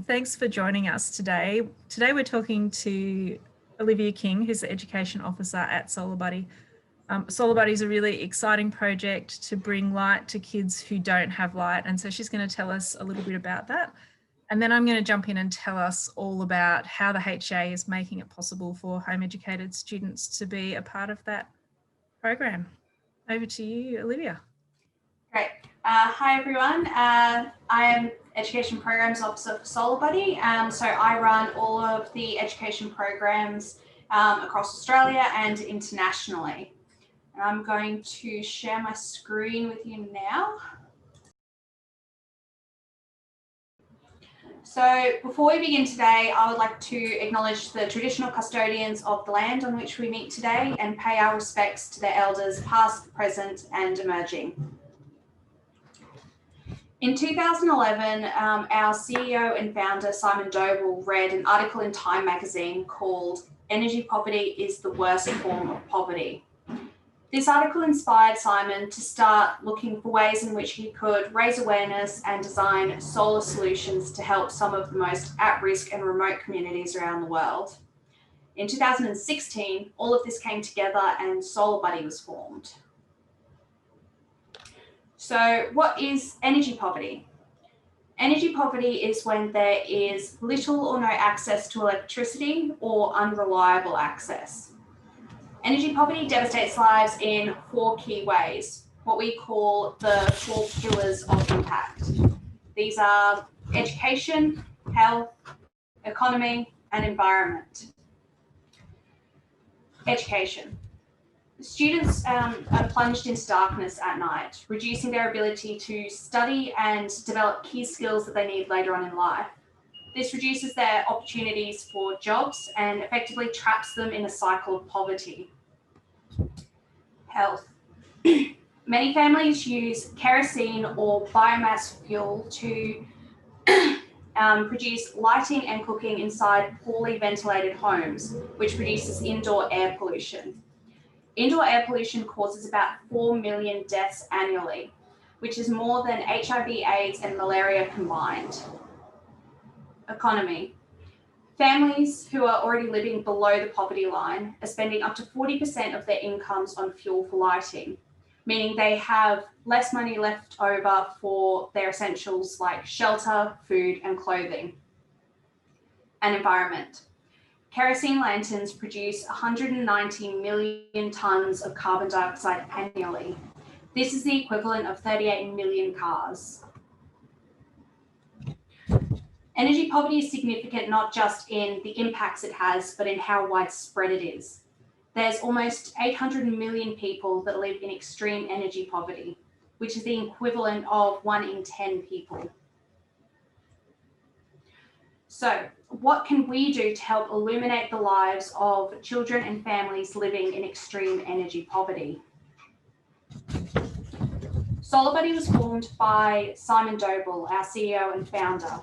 Thanks for joining us today. Today we're talking to Olivia King, who's the Education Officer at SolarBuddy. SolarBuddy is a really exciting project to bring light to kids who don't have light, and so she's going to tell us a little bit about that. And then I'm going to jump in and tell us all about how the HEA is making it possible for home educated students to be a part of that program. Over to you, Olivia. Great. Hi everyone. I am Education Programs Officer for SolarBuddy. So I run all of the education programs across Australia and internationally. And I'm going to share my screen with you now. So before we begin today, I would like to acknowledge the traditional custodians of the land on which we meet today and pay our respects to their elders past, present and emerging. In 2011, our CEO and founder, Simon Doble, read an article in Time magazine called "Energy Poverty is the Worst Form of Poverty." This article inspired Simon to start looking for ways in which he could raise awareness and design solar solutions to help some of the most at-risk and remote communities around the world. In 2016, all of this came together and SolarBuddy was formed. So what is energy poverty? Energy poverty is when there is little or no access to electricity or unreliable access. Energy poverty devastates lives in 4 key ways, what we call the 4 pillars of impact. These are education, health, economy, and environment. Education. Students are plunged into darkness at night, reducing their ability to study and develop key skills that they need later on in life. This reduces their opportunities for jobs and effectively traps them in a cycle of poverty. Health. Many families use kerosene or biomass fuel to produce lighting and cooking inside poorly ventilated homes, which produces indoor air pollution. Indoor air pollution causes about 4 million deaths annually, which is more than HIV, AIDS, and malaria combined. Economy. Families who are already living below the poverty line are spending up to 40% of their incomes on fuel for lighting, meaning they have less money left over for their essentials like shelter, food, and clothing. And environment. Kerosene lanterns produce 190 million tonnes of carbon dioxide annually. This is the equivalent of 38 million cars. Energy poverty is significant not just in the impacts it has, but in how widespread it is. There's almost 800 million people that live in extreme energy poverty, which is the equivalent of 1 in 10 people. So, what can we do to help illuminate the lives of children and families living in extreme energy poverty? SolarBuddy was formed by Simon Doble, our CEO and founder.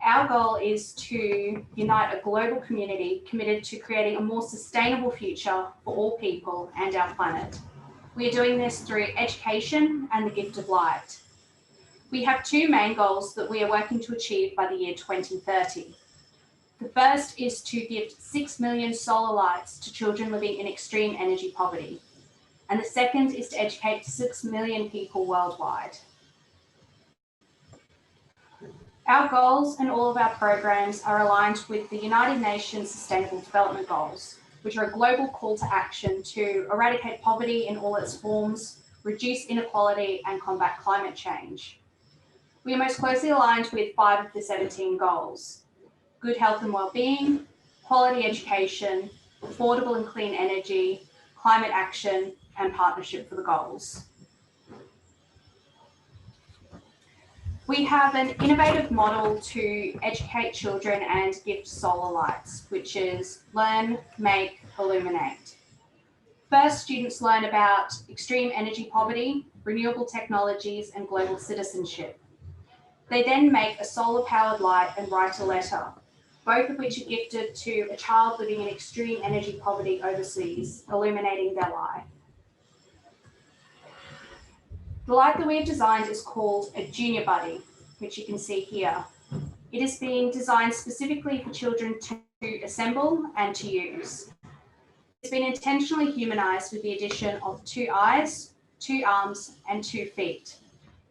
Our goal is to unite a global community committed to creating a more sustainable future for all people and our planet. We are doing this through education and the gift of light. We have 2 main goals that we are working to achieve by the year 2030. The first is to gift 6 million solar lights to children living in extreme energy poverty. And the second is to educate 6 million people worldwide. Our goals and all of our programs are aligned with the United Nations Sustainable Development Goals, which are a global call to action to eradicate poverty in all its forms, reduce inequality, and combat climate change. We are most closely aligned with 5 of the 17 goals: good health and well-being, quality education, affordable and clean energy, climate action, and partnership for the goals. We have an innovative model to educate children and gift solar lights, which is learn, make, illuminate. First, students learn about extreme energy poverty, renewable technologies, and global citizenship. They then make a solar-powered light and write a letter, both of which are gifted to a child living in extreme energy poverty overseas, illuminating their life. The light that we have designed is called a Junior Buddy, which you can see here. It is being designed specifically for children to assemble and to use. It's been intentionally humanised with the addition of 2 eyes, 2 arms, and 2 feet.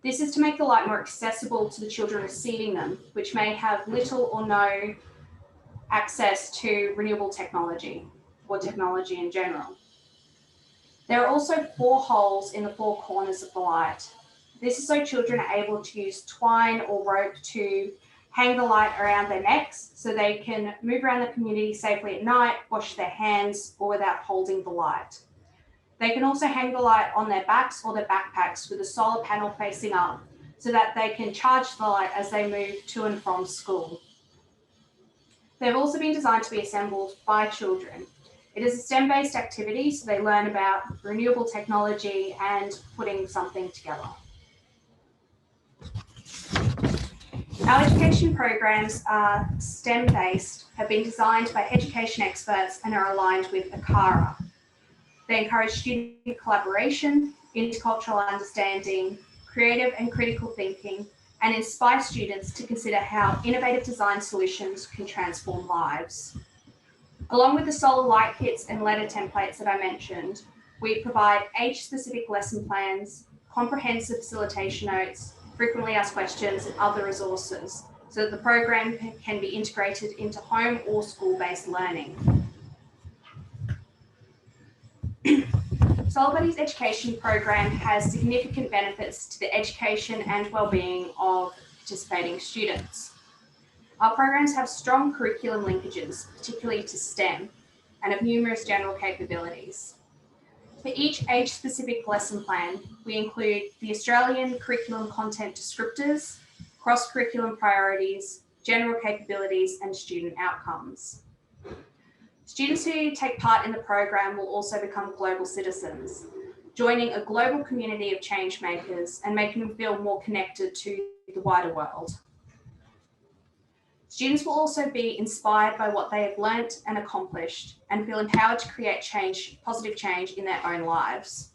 This is to make the light more accessible to the children receiving them, which may have little or no access to renewable technology or technology in general. There are also 4 holes in the 4 corners of the light. This is so children are able to use twine or rope to hang the light around their necks so they can move around the community safely at night, wash their hands, or without holding the light. They can also hang the light on their backs or their backpacks with a solar panel facing up so that they can charge the light as they move to and from school. They've also been designed to be assembled by children. It is a STEM-based activity, so they learn about renewable technology and putting something together. Our education programs are STEM-based, have been designed by education experts and are aligned with ACARA. They encourage student collaboration, intercultural understanding, creative and critical thinking, and inspire students to consider how innovative design solutions can transform lives. Along with the solar light kits and letter templates that I mentioned, we provide age-specific lesson plans, comprehensive facilitation notes, frequently asked questions, and other resources, so that the program can be integrated into home or school-based learning. SolarBuddy's education program has significant benefits to the education and well-being of participating students. Our programs have strong curriculum linkages, particularly to STEM, and have numerous general capabilities. For each age-specific lesson plan, we include the Australian curriculum content descriptors, cross-curriculum priorities, general capabilities, and student outcomes. Students who take part in the program will also become global citizens, joining a global community of change makers and making them feel more connected to the wider world. Students will also be inspired by what they have learnt and accomplished and feel empowered to create change, positive change in their own lives.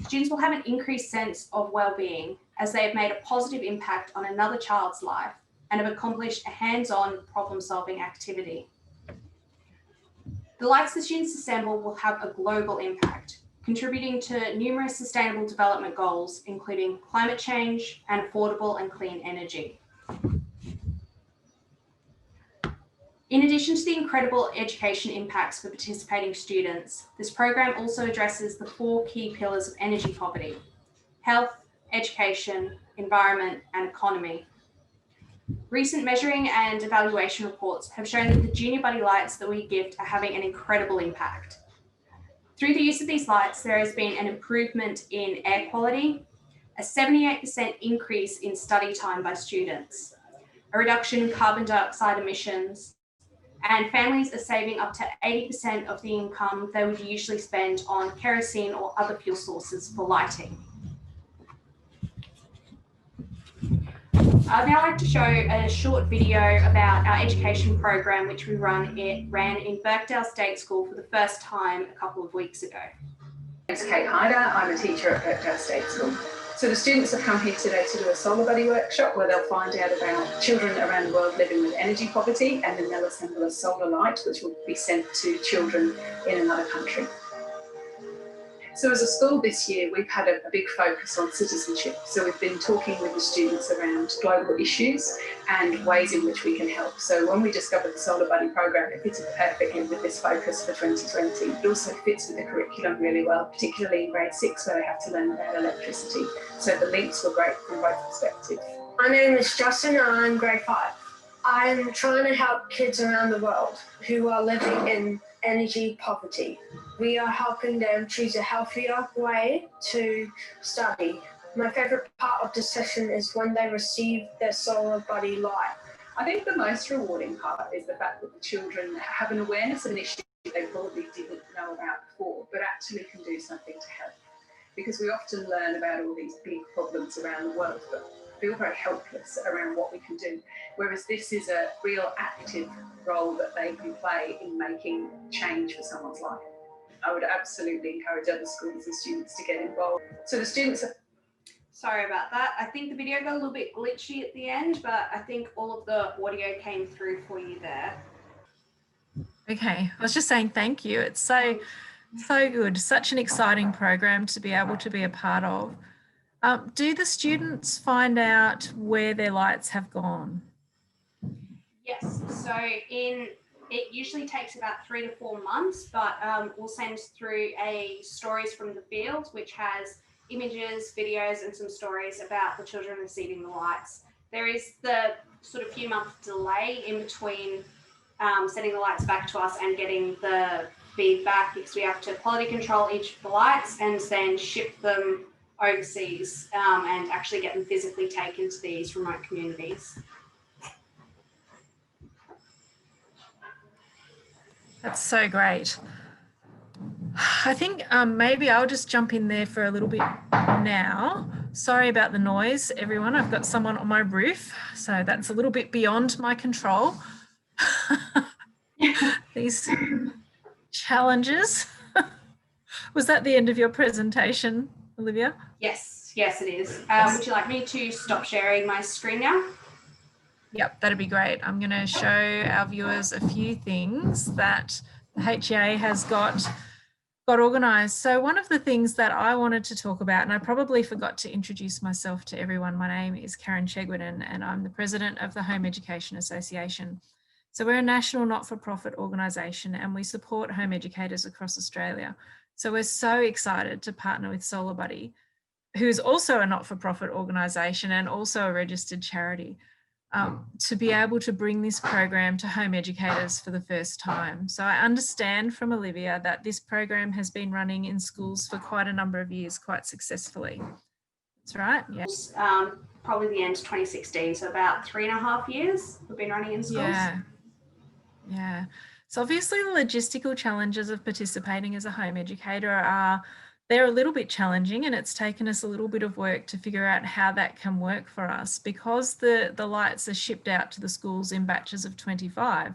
Students will have an increased sense of well-being as they have made a positive impact on another child's life and have accomplished a hands-on problem-solving activity. The lights the students assemble will have a global impact, contributing to numerous sustainable development goals, including climate change and affordable and clean energy. In addition to the incredible education impacts for participating students, this program also addresses the 4 key pillars of energy poverty: health, education, environment, and economy. Recent measuring and evaluation reports have shown that the Junior Buddy lights that we gift are having an incredible impact. Through the use of these lights, there has been an improvement in air quality, a 78% increase in study time by students, a reduction in carbon dioxide emissions, and families are saving up to 80% of the income they would usually spend on kerosene or other fuel sources for lighting. I'd now like to show a short video about our education program, which we ran in Birkdale State School for the first time a couple of weeks ago. My name's Kate Hyder. I'm a teacher at Birkdale State School. So the students have come here today to do a SolarBuddy workshop where they'll find out about children around the world living with energy poverty, and then they'll assemble a solar light which will be sent to children in another country. So as a school this year, we've had a big focus on citizenship. So we've been talking with the students around global issues and ways in which we can help. So when we discovered the SolarBuddy program, it fitted perfectly with this focus for 2020. It also fits with the curriculum really well, particularly in grade 6 where they have to learn about electricity. So the links were great from both perspectives. My name is Justin and I'm grade 5. I'm trying to help kids around the world who are living in energy poverty. We are helping them choose a healthier way to study. My favourite part of the session is when they receive their SolarBuddy light. I think the most rewarding part is the fact that the children have an awareness of an issue they probably didn't know about before, but actually can do something to help. Because we often learn about all these big problems around the world, but feel very helpless around what we can do. Whereas this is a real active role that they can play in making change for someone's life. I would absolutely encourage other schools and students to get involved. So the students Sorry about that. I think the video got a little bit glitchy at the end, but I think all of the audio came through for you there. Okay, I was just saying thank you. It's so good. Such an exciting program to be able to be a part of. Do the students find out where their lights have gone? Yes, so it usually takes about 3 to 4 months, but we'll send through a stories from the field, which has images, videos, and some stories about the children receiving the lights. There is the sort of few month delay in between sending the lights back to us and getting the feedback, because we have to quality control each of the lights and then ship them overseas and actually get them physically taken to these remote communities. That's so great. I think maybe I'll just jump in there for a little bit now. Sorry about the noise, everyone. I've got someone on my roof, so that's a little bit beyond my control. These challenges. Was that the end of your presentation, Olivia? Yes, it is. Would you like me to stop sharing my screen now? Yep, that'd be great. I'm going to show our viewers a few things that the HEA has got organised. So one of the things that I wanted to talk about, and I probably forgot to introduce myself to everyone, my name is Chegwidden and I'm the president of the Home Education Association. So we're a national not-for-profit organisation and we support home educators across Australia. So we're so excited to partner with SolarBuddy, who's also a not-for-profit organisation and also a registered charity, to be able to bring this program to home educators for the first time. So I understand from Olivia that this program has been running in schools for quite a number of years, quite successfully. That's right, yeah. Probably the end of 2016, so about 3.5 years we've been running in schools. Yeah. So obviously the logistical challenges of participating as a home educator they're a little bit challenging, and it's taken us a little bit of work to figure out how that can work for us, because the lights are shipped out to the schools in batches of 25.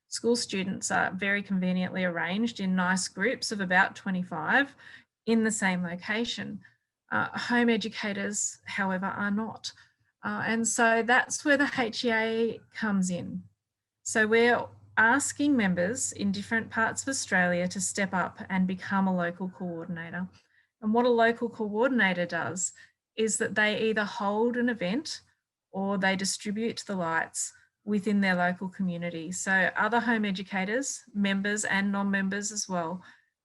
School students are very conveniently arranged in nice groups of about 25 in the same location. Home educators, however, are not. And so that's where the HEA comes in. So we're asking members in different parts of Australia to step up and become a local coordinator. And what a local coordinator does is that they either hold an event or they distribute the lights within their local community. So other home educators, members and non-members as well,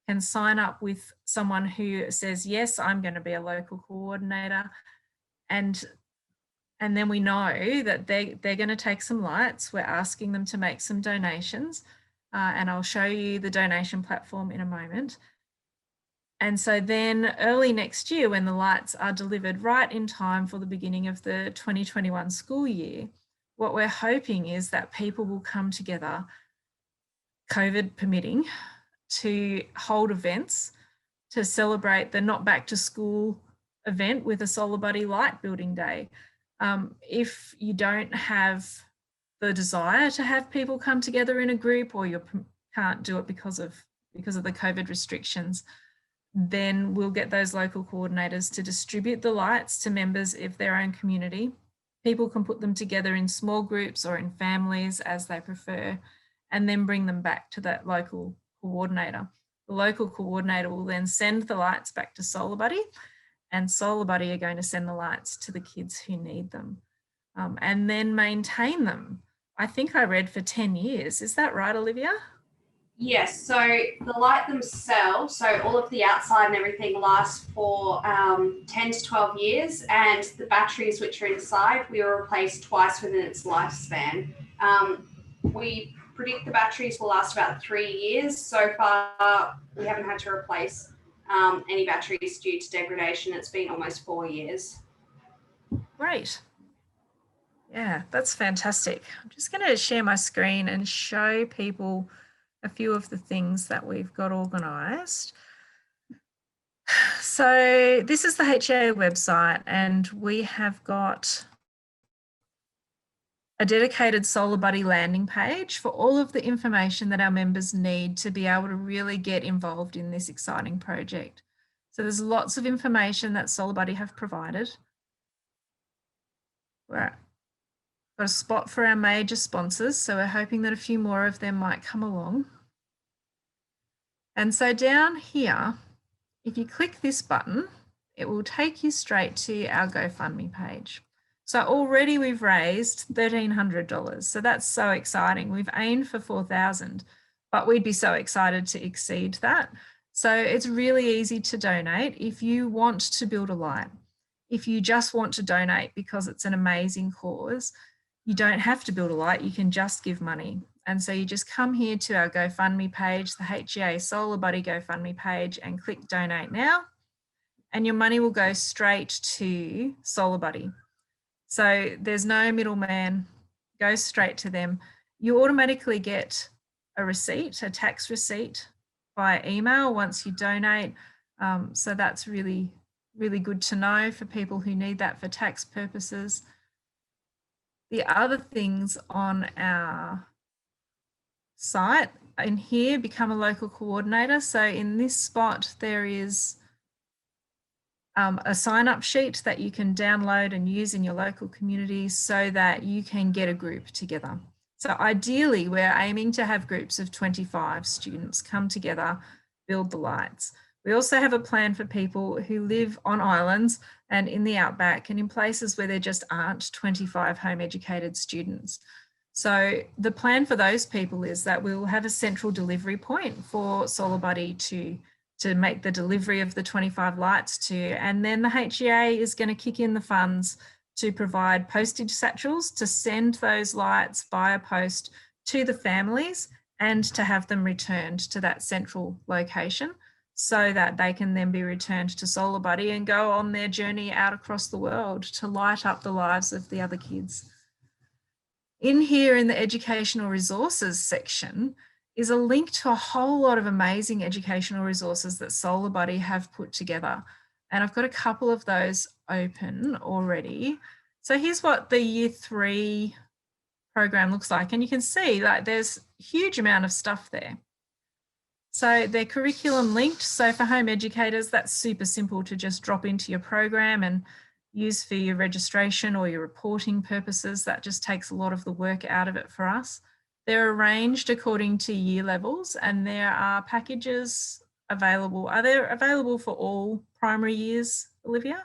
can sign up with someone who says, yes, I'm going to be a local coordinator. And then we know that they're going to take some lights. We're asking them to make some donations, and I'll show you the donation platform in a moment. And so then early next year, when the lights are delivered right in time for the beginning of the 2021 school year, what we're hoping is that people will come together, COVID permitting, to hold events to celebrate the Not Back to School event with a SolarBuddy Light Building Day. If you don't have the desire to have people come together in a group, or you can't do it because of the COVID restrictions, then we'll get those local coordinators to distribute the lights to members of their own community. People can put them together in small groups or in families as they prefer, and then bring them back to that local coordinator. The local coordinator will then send the lights back to SolarBuddy, and SolarBuddy are going to send the lights to the kids who need them, and then maintain them. I think I read for 10 years. Is that right, Olivia? Yes, so the light themselves, so all of the outside and everything lasts for 10 to 12 years, and the batteries which are inside, we will replace twice within its lifespan. We predict the batteries will last about 3 years. So far, we haven't had to replace any batteries due to degradation. It's been almost 4 years. Great. Yeah, that's fantastic. I'm just going to share my screen and show people a few of the things that we've got organised. So this is the HEA website, and we have got a dedicated SolarBuddy landing page for all of the information that our members need to be able to really get involved in this exciting project. So there's lots of information that SolarBuddy have provided. We've got a spot for our major sponsors, so we're hoping that a few more of them might come along. And so down here, if you click this button, it will take you straight to our GoFundMe page. So already we've raised $1,300. So that's so exciting. We've aimed for 4,000, but we'd be so excited to exceed that. So it's really easy to donate if you want to build a light. If you just want to donate because it's an amazing cause, you don't have to build a light, you can just give money. And so you just come here to our GoFundMe page, the HEA SolarBuddy GoFundMe page, and click donate now. And your money will go straight to SolarBuddy. So there's no middleman, goes straight to them. You automatically get a receipt, a tax receipt via email once you donate. So that's really, really good to know for people who need that for tax purposes. The other things on our site in here, become a local coordinator. So in this spot, there is a sign-up sheet that you can download and use in your local community so that you can get a group together. So ideally, we're aiming to have groups of 25 students come together, build the lights. We also have a plan for people who live on islands and in the outback and in places where there just aren't 25 home educated students. So the plan for those people is that we'll have a central delivery point for SolarBuddy to make the delivery of the 25 lights to, and then the HEA is going to kick in the funds to provide postage satchels to send those lights via post to the families and to have them returned to that central location so that they can then be returned to SolarBuddy and go on their journey out across the world to light up the lives of the other kids. In here in the educational resources section is a link to a whole lot of amazing educational resources that SolarBuddy have put together. And I've got a couple of those open already. So here's what the Year 3 program looks like. And you can see like there's a huge amount of stuff there. So they're curriculum linked. So for home educators, that's super simple to just drop into your program and use for your registration or your reporting purposes. That just takes a lot of the work out of it for us. They're arranged according to year levels and there are packages available. Are they available for all primary years, Olivia?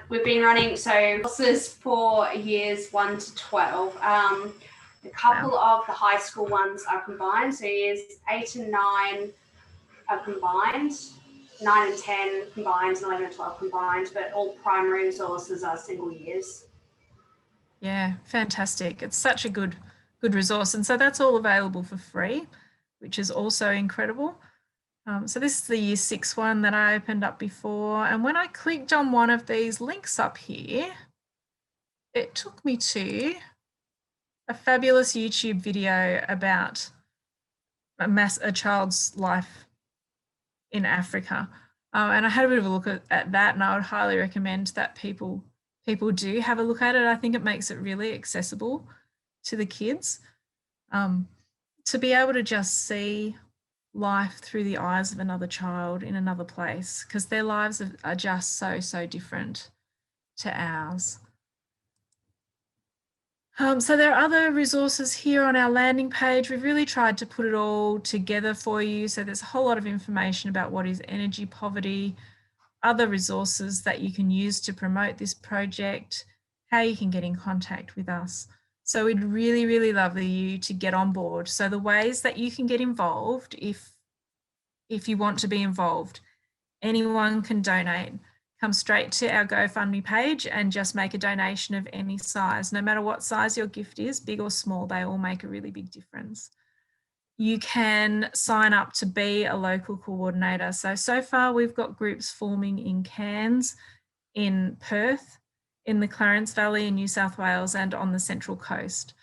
We've been running courses for years 1 to 12. A couple of the high school ones are combined. So years 8 and 9 are combined, 9 and 10 combined, and 11 and 12 combined, but all primary resources are single years. Yeah, fantastic. It's such a good resource. And so that's all available for free, which is also incredible. So this is the Year 6 one that I opened up before. And when I clicked on one of these links up here, it took me to a fabulous YouTube video about a child's life in Africa. And I had a bit of a look at that, and I would highly recommend that people do have a look at it. I think it makes it really accessible to the kids to be able to just see life through the eyes of another child in another place, because their lives are just so different to ours. So there are other resources here on our landing page. We've really tried to put it all together for you. So there's a whole lot of information about what is energy poverty, other resources that you can use to promote this project, how you can get in contact with us. So we'd really love you to get on board. So the ways that you can get involved, if you want to be involved, anyone can donate. Come straight to our GoFundMe page and just make a donation of any size. No matter what size your gift is, big or small, they all make a really big difference. You can sign up to be a local coordinator. So far we've got groups forming in Cairns, in Perth, in the Clarence Valley in New South Wales and on the Central Coast,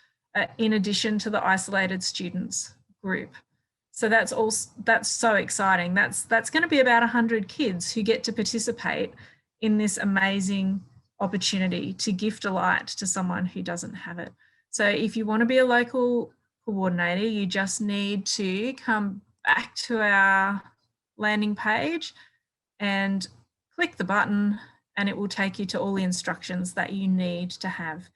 in addition to the isolated students group. So that's so exciting. That's going to be about 100 kids who get to participate in this amazing opportunity to gift a light to someone who doesn't have it. So if you want to be a local coordinator, you just need to come back to our landing page and click the button, and it will take you to all the instructions that you need to have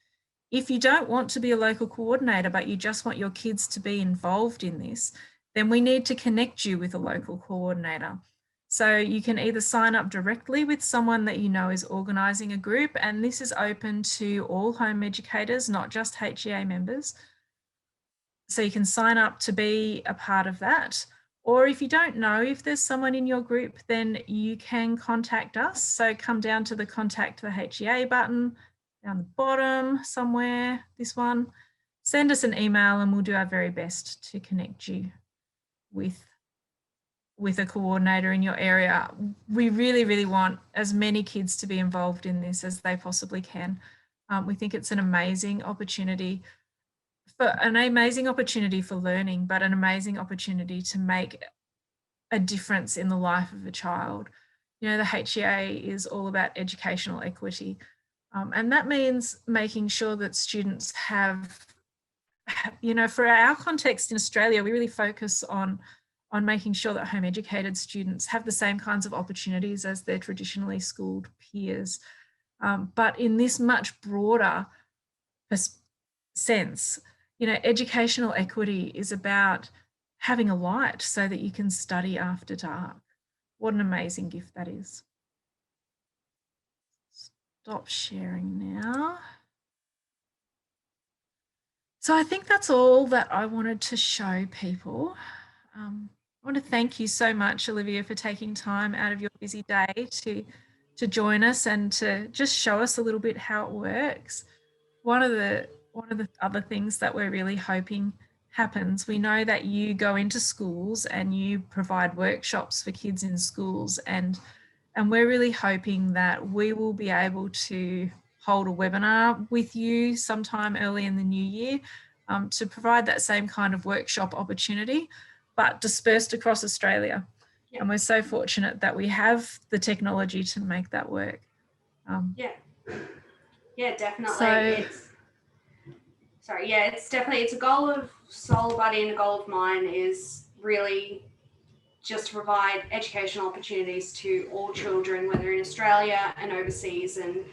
If you don't want to be a local coordinator, but you just want your kids to be involved in this, then we need to connect you with a local coordinator. So you can either sign up directly with someone that you know is organising a group, and this is open to all home educators, not just HEA members. So you can sign up to be a part of that. Or if you don't know if there's someone in your group, then you can contact us. So come down to the contact the HEA button down the bottom somewhere, this one. Send us an email and we'll do our very best to connect you with a coordinator in your area. We really, really want as many kids to be involved in this as they possibly can. We think it's an amazing opportunity for learning, but an amazing opportunity to make a difference in the life of a child. You know, the HEA is all about educational equity. And that means making sure that students have, you know, for our context in Australia, we really focus on making sure that home educated students have the same kinds of opportunities as their traditionally schooled peers. But in this much broader sense, you know, educational equity is about having a light so that you can study after dark. What an amazing gift that is. Stop sharing now. So I think that's all that I wanted to show people. I want to thank you so much, Olivia, for taking time out of your busy day to join us and to just show us a little bit how it works. One of the other things that we're really hoping happens, we know that you go into schools and you provide workshops for kids in schools, and we're really hoping that we will be able to hold a webinar with you sometime early in the new year to provide that same kind of workshop opportunity, but dispersed across Australia. Yeah. And we're so fortunate that we have the technology to make that work. Yeah, definitely. It's a goal of SolarBuddy and a goal of mine is really just to provide educational opportunities to all children, whether in Australia and overseas, and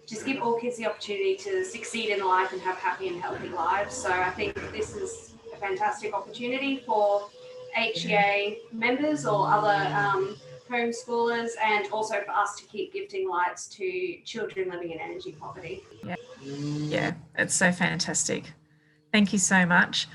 just give all kids the opportunity to succeed in life and have happy and healthy lives. So I think this is a fantastic opportunity for HEA members or other homeschoolers, and also for us to keep gifting lights to children living in energy poverty. Yeah, it's so fantastic. Thank you so much.